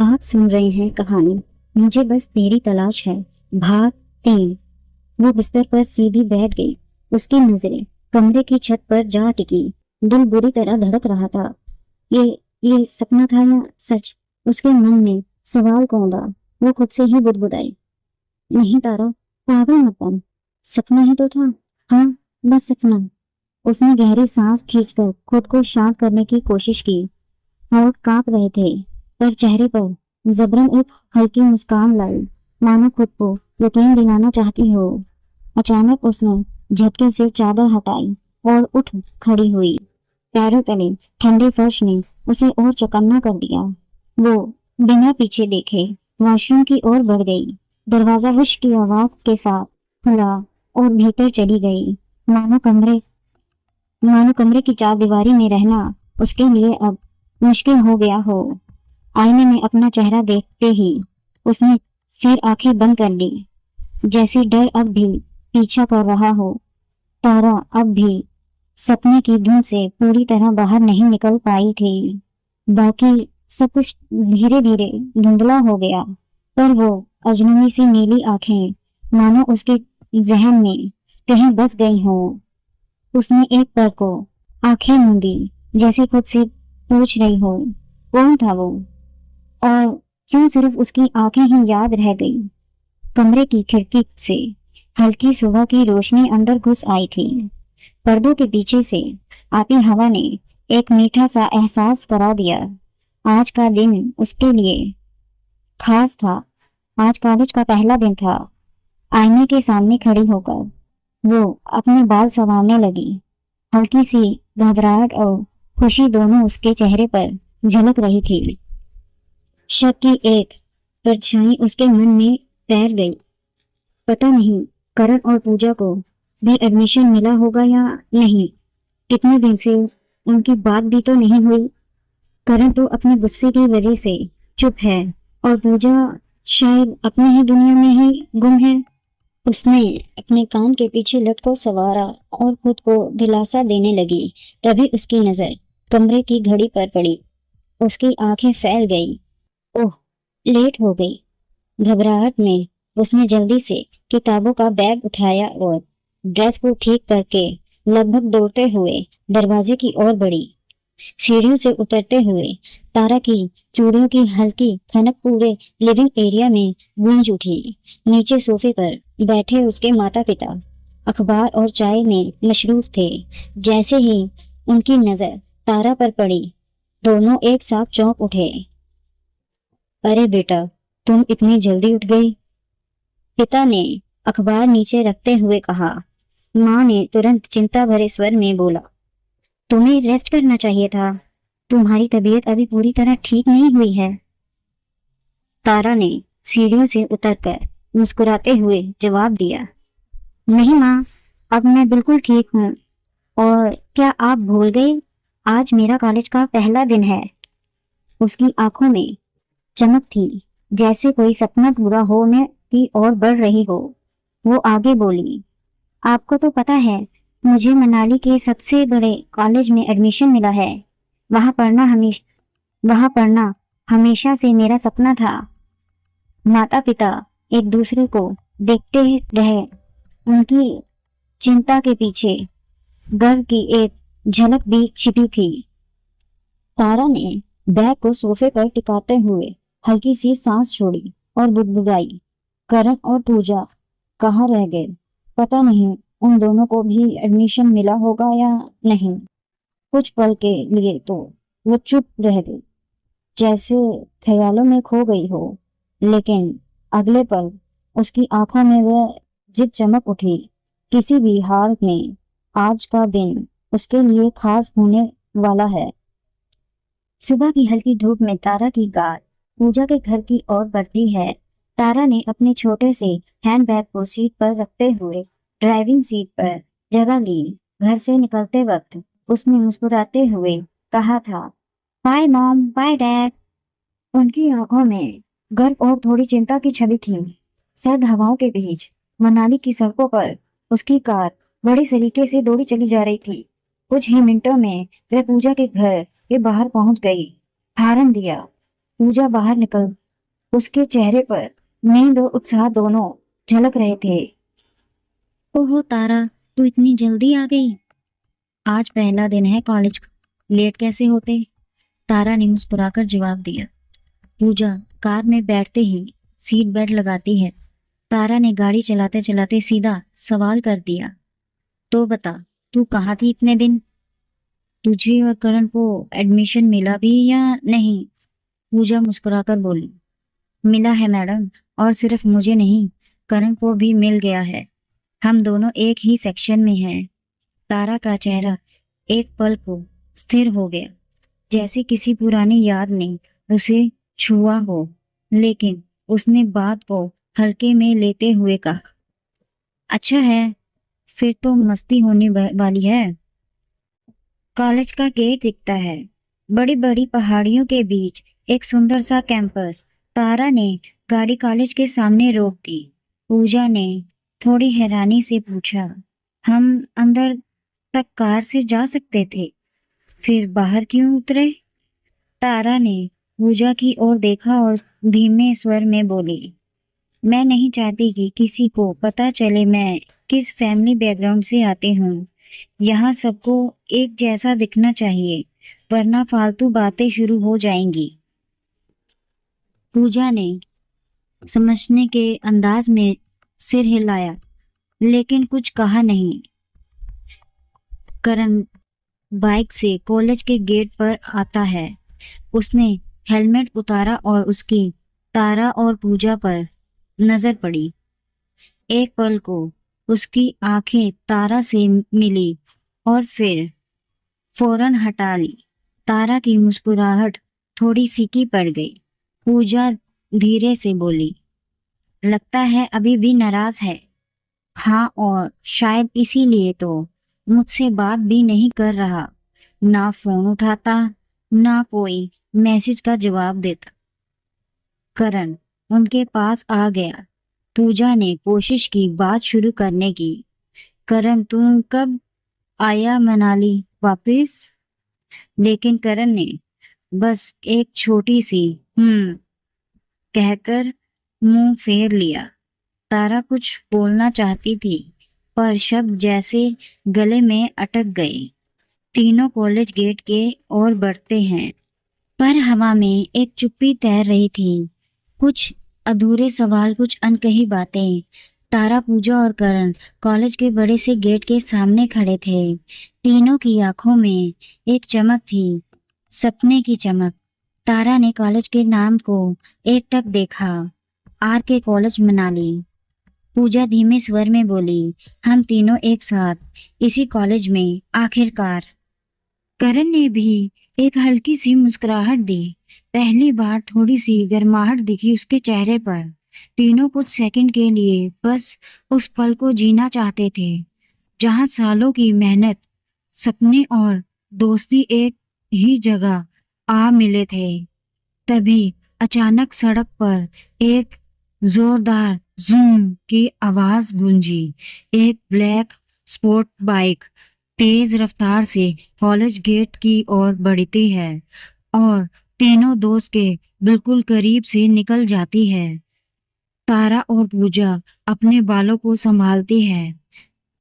आप सुन रहे हैं कहानी मुझे बस तेरी तलाश है, भाग 3। वो बिस्तर पर सीधी बैठ गई। उसकी नजरें कमरे की छत पर जा टिकी। दिल बुरी तरह धड़क रहा था। ये ये सपना था या सच? उसके मन में सवाल कौंधा। वो खुद से ही बुदबुदाई, नहीं तारा, पागल मत बन। सपना ही तो था। हाँ, बस सपना। उसने गहरी सांस खींचकर खुद को शांत करने की कोशिश की। होंठ कांप रहे थे, पर चेहरे पर जबरन एक हल्की मुस्कान लाई, मानो खुद को यकीन दिलाना चाहती हो। अचानक उसने झटके से चादर हटाई और उठ खड़ी हुई। पैरों तले ठंडे फर्श ने उसे और चौकन्ना कर दिया। वो बिना पीछे देखे वॉशरूम की ओर बढ़ गई। दरवाजा हुश की आवाज के साथ खुला और भीतर चली गई। मानो कमरे मानो कमरे की चारदीवारी में रहना उसके लिए अब मुश्किल हो गया हो। आईने में अपना चेहरा देखते ही उसने फिर आंखें बंद कर ली, जैसे डर अब भी पीछा कर रहा हो। तारा अब भी सपने की धुन से पूरी तरह बाहर नहीं निकल पाई थी। बाकी सब कुछ धीरे धीरे धुंधला हो गया, पर वो अजनबी सी नीली आंखें मानो उसके जहन में कहीं बस गई हो। उसने एक पल को आंखें मूंदी, जैसे खुद से पूछ रही हो, कौन था वो और क्यों सिर्फ उसकी आंखें ही याद रह गई। कमरे की खिड़की से हल्की सुबह की रोशनी अंदर घुस आई थी। पर्दों के पीछे से आती हवा ने एक मीठा सा एहसास करा दिया। आज का दिन उसके लिए खास था। आज कॉलेज का पहला दिन था। आईने के सामने खड़ी होकर वो अपने बाल संवारने लगी। हल्की सी घबराहट और खुशी दोनों उसके चेहरे पर झलक रही थी। शक की एक परछाई उसके मन में तैर गई। पता नहीं करण और पूजा को भी एडमिशन मिला होगा या नहीं। कितने दिन से उनकी बात भी तो नहीं हुई। करण तो अपने गुस्से की वजह से चुप है और पूजा शायद अपनी ही दुनिया में ही गुम है। उसने अपने कान के पीछे लट को संवारा और खुद को दिलासा देने लगी। तभी उसकी नजर कमरे की घड़ी पर पड़ी। उसकी आंखें फैल गई। ओह, लेट हो गई। घबराहट में उसने जल्दी से किताबों का बैग उठाया और ड्रेस को ठीक करके लगभग दौड़ते हुए दरवाजे की ओर बढ़ी। सीढ़ियों से उतरते हुए तारा की चूड़ियों की हल्की खनक पूरे लिविंग एरिया में गूंज उठी। नीचे सोफे पर बैठे उसके माता पिता अखबार और चाय में मशरूफ थे। जैसे ही उनकी नजर तारा पर पड़ी, दोनों एक साथ चौंक उठे। अरे बेटा, तुम इतनी जल्दी उठ गई? पिता ने अखबार नीचे रखते हुए कहा। माँ ने तुरंत चिंता भरे स्वर में बोला, तुम्हें रेस्ट करना चाहिए था। तुम्हारी तबीयत अभी पूरी तरह ठीक नहीं हुई है। तारा ने सीढ़ियों से उतरकर मुस्कुराते हुए जवाब दिया, नहीं माँ, अब मैं बिल्कुल ठीक हूँ। और क्या आप भूल गए, आज मेरा कॉलेज का पहला दिन है। उसकी आंखों में चमक थी, जैसे कोई सपना पूरा होने की ओर बढ़ रही हो। वो आगे बोली, आपको तो पता है, मुझे मनाली के सबसे बड़े कॉलेज में एडमिशन मिला है। वहाँ पढ़ना हमेशा से मेरा सपना था। माता पिता एक दूसरे को देखते रहे। उनकी चिंता के पीछे गर्व की एक झलक भी छिपी थी। तारा ने बैग को सोफे पर टिकाते हुए हल्की सी सांस छोड़ी और बुदबुदाई, करण और पूजा कहाँ रह गए? पता नहीं उन दोनों को भी एडमिशन मिला होगा या नहीं। कुछ पल के लिए तो वो चुप रह गई, जैसे ख्यालों में खो गई हो। लेकिन अगले पल उसकी आंखों में वह जिद चमक उठी। किसी भी हाल में आज का दिन उसके लिए खास होने वाला है। सुबह की हल्की धूप में तारा की कार पूजा के घर की ओर बढ़ती है। तारा ने अपने छोटे से हैंडबैग को सीट पर रखते हुए ड्राइविंग सीट पर जगह ली। घर से निकलते वक्त उसने मुस्कुराते हुए कहा था, बाय मॉम, बाय डैड। उनकी आंखों में गर्व और थोड़ी चिंता की छवि थी। सर्द हवाओं के बीच मनाली की सड़कों पर उसकी कार बड़ी सलीके से दौड़ी चली जा रही थी। कुछ ही मिनटों में वह पूजा के घर के बाहर पहुंच गई। हॉर्न दिया, पूजा बाहर निकल, उसके चेहरे पर नींद और उत्साह दोनों झलक रहे थे। ओहो तारा, तू इतनी जल्दी आ गई। आज पहला दिन है कॉलेज का, लेट कैसे होते? तारा ने मुस्कुराकर जवाब दिया। पूजा कार में बैठते ही सीट बेल्ट लगाती है। तारा ने गाड़ी चलाते चलाते सीधा सवाल कर दिया, तो बता, तू कहाँ थी इतने दिन? तुझे और करण को एडमिशन मिला भी या नहीं? पूजा मुस्कुराकर बोली, मिला है मैडम, और सिर्फ मुझे नहीं, करण को भी मिल गया है। हम दोनों एक ही सेक्शन में हैं। तारा का चेहरा एक पल को स्थिर हो गया, जैसे किसी पुरानी याद ने उसे छुआ हो, लेकिन उसने बात को हल्के में लेते हुए कहा, अच्छा है, फिर तो मस्ती होने वाली है। कॉलेज का गेट दिखता है, बड़ी बड़ी पहाड़ियों के बीच एक सुंदर सा कैंपस। तारा ने गाड़ी कॉलेज के सामने रोक दी। पूजा ने थोड़ी हैरानी से पूछा, हम अंदर तक कार से जा सकते थे, फिर बाहर क्यों उतरे? तारा ने पूजा की ओर देखा और धीमे स्वर में बोली, मैं नहीं चाहती कि किसी को पता चले मैं किस फैमिली बैकग्राउंड से आती हूँ। यहाँ सबको एक जैसा दिखना चाहिए, वरना फालतू बातें शुरू हो जाएंगी। पूजा ने समझने के अंदाज में सिर हिलाया, लेकिन कुछ कहा नहीं। करण बाइक से कॉलेज के गेट पर आता है। उसने हेलमेट उतारा और उसकी तारा और पूजा पर नजर पड़ी। एक पल को उसकी आंखें तारा से मिली और फिर फौरन हटा ली। तारा की मुस्कुराहट थोड़ी फीकी पड़ गई। पूजा धीरे से बोली, लगता है अभी भी नाराज है। हाँ, और शायद इसीलिए तो मुझसे बात भी नहीं कर रहा, ना फोन उठाता, ना कोई मैसेज का जवाब देता। करण उनके पास आ गया। पूजा ने कोशिश की बात शुरू करने की, करण तुम कब आया मनाली वापस? लेकिन करण ने बस एक छोटी सी कहकर मुंह फेर लिया। तारा कुछ बोलना चाहती थी, पर शब्द जैसे गले में अटक गए। तीनों कॉलेज गेट के ओर बढ़ते हैं, पर हवा में एक चुप्पी तैर रही थी। कुछ अधूरे सवाल, कुछ अनकही बातें। तारा, पूजा और करण कॉलेज के बड़े से गेट के सामने खड़े थे। तीनों की आंखों में एक चमक थी, सपने की चमक। तारा ने कॉलेज के नाम को एकटक देखा, आर के कॉलेज मनाली। पूजा धीमे स्वर में बोली, हम तीनों एक साथ इसी कॉलेज में आखिरकार। करण ने भी एक हल्की सी मुस्कुराहट दी। पहली बार थोड़ी सी गर्माहट दिखी उसके चेहरे पर। तीनों कुछ सेकंड के लिए बस उस पल को जीना चाहते थे, जहां सालों की मेहनत, सपने और दोस्ती एक ही जगह आ मिले थे। तभी अचानक सड़क पर एक जोरदार जूम की आवाज गूंजी। एक ब्लैक स्पोर्ट बाइक तेज रफ्तार से कॉलेज गेट की ओर बढ़ती है और तीनों दोस्त के बिल्कुल करीब से निकल जाती है। तारा और पूजा अपने बालों को संभालती है।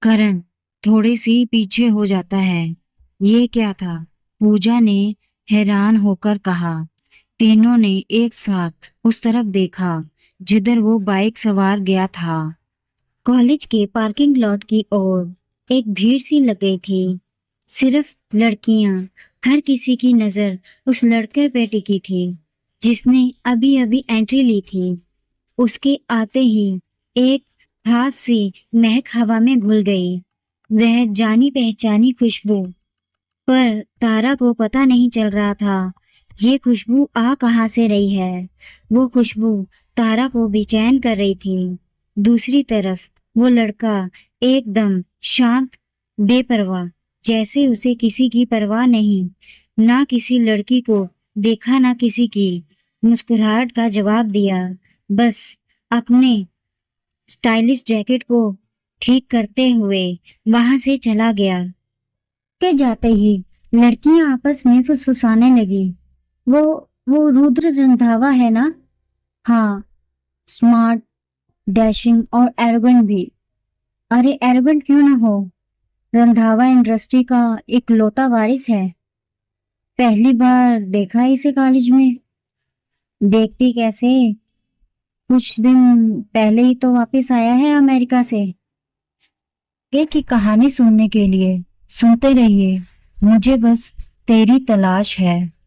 करण थोड़ी सी पीछे हो जाता है। ये क्या था? पूजा ने हैरान होकर कहा। तीनों ने एक साथ उस तरफ देखा जिधर वो बाइक सवार गया था। कॉलेज के पार्किंग लॉट की ओर एक भीड़ सी लग गई थी, सिर्फ लड़कियां। हर किसी की नजर उस लड़के पे टिकी थी जिसने अभी अभी एंट्री ली थी। उसके आते ही एक खास सी महक हवा में घुल गई, वह जानी पहचानी खुशबू। पर तारा को पता नहीं चल रहा था ये खुशबू आ कहाँ से रही है। वो खुशबू तारा को बेचैन कर रही थी। दूसरी तरफ वो लड़का एकदम शांत, बेपरवाह, जैसे उसे किसी की परवाह नहीं। ना किसी लड़की को देखा, ना किसी की मुस्कुराहट का जवाब दिया, बस अपने स्टाइलिश जैकेट को ठीक करते हुए वहां से चला गया। के जाते ही लड़कियां आपस में फुसफुसाने लगी, वो वो रुद्र रंधावा है ना? हाँ, स्मार्ट, डैशिंग और एरोगेंट भी। अरे एरोगेंट क्यों ना हो, रंधावा इंडस्ट्री का इकलौता वारिस है। पहली बार देखा है इसे कॉलेज में। देखती कैसे, कुछ दिन पहले ही तो वापस आया है अमेरिका से। एक की कहानी सुनने के लिए सुनते रहिए, मुझे बस तेरी तलाश है।